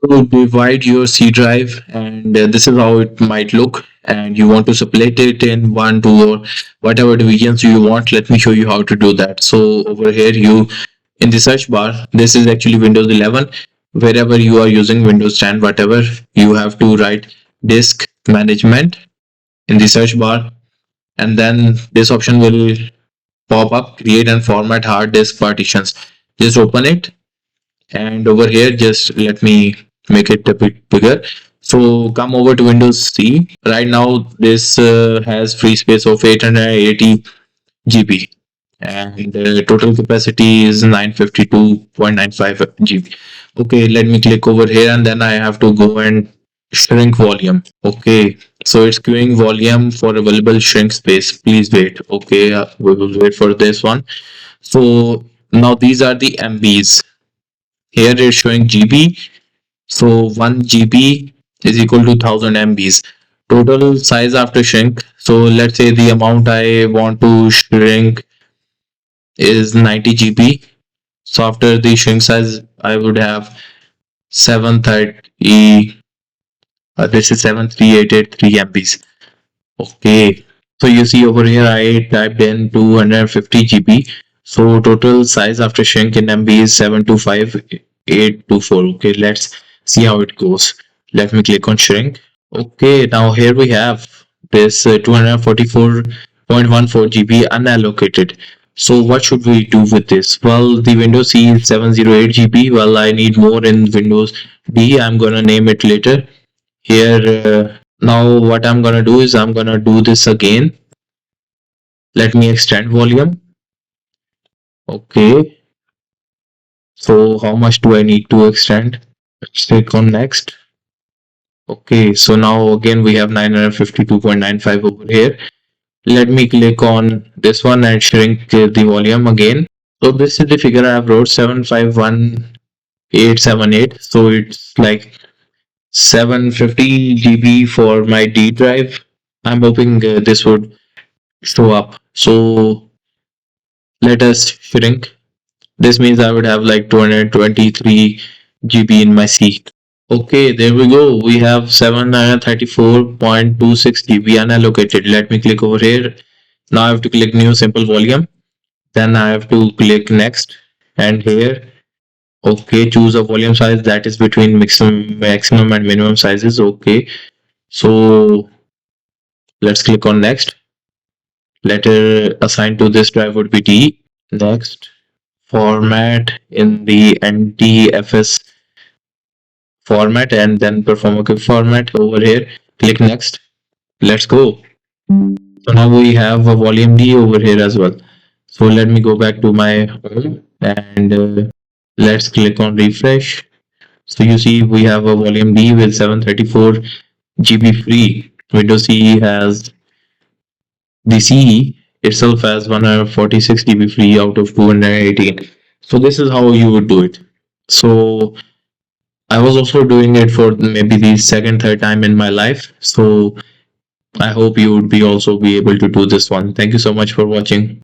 to divide your C drive, and this is how it might look. And you want to split it in one, two, or whatever divisions you want. Let me show you how to do that. So over here, you in the search bar, this is actually Windows 11. Wherever you are using Windows 10, whatever, you have to write disk management in the search bar, and then this option will pop up: create and format hard disk partitions. Just open it, and over here, just let me make it a bit bigger. So come over to Windows C. Right now this has free space of 880 GB, and the total capacity is 952.95 GB. Okay, let me click over here, and then I have to go and shrink volume. Okay, so it's queuing volume for available shrink space. Please wait. Okay, we will wait for this one. So now these are the MBs. Here it's showing GB. So 1 GB is equal to 1000 MBs. Total size after shrink. So let's say the amount I want to shrink is 90 GB. So after the shrink size, I would have 730. This is 73883 MBs. Okay. So you see over here, I typed in 250 GB. So total size after shrink in MB is 725824. Okay, let's see how it goes. Let me click on shrink. Okay, now here we have this 244.14 GB unallocated. So what should we do with this? Well, the Windows C is 708 GB. Well, I need more in Windows D. I'm gonna name it later. Here, now what I'm gonna do is I'm gonna do this again. Let me extend volume. Okay. So how much do I need to extend? Let's click on next. Okay, so now again we have 952.95 over here. Let me click on this one and shrink the volume again. So this is the figure I have wrote, 751,878. So it's like 750 GB for my D drive. I'm hoping this would show up. So let us shrink. This means I would have like 223 GB in my C. Okay, there we go. We have 734.26 GB unallocated. Let me click over here. Now I have to click new simple volume. Then I have to click next, and here, okay, choose a volume size that is between maximum and minimum sizes. Okay, so let's click on next. Letter assigned to this drive would be D. Next, format in the NTFS format, and then perform a quick format over here. Click next. Let's go. So now we have a volume D over here as well. So let me go back to my home, and let's click on refresh. So you see we have a volume D with 734 GB free. Windows CE has the CE itself has 146 GB free out of 218. So this is how you would do it. So I was also doing it for maybe the second, third time in my life. So I hope you would be also be able to do this one. Thank you so much for watching.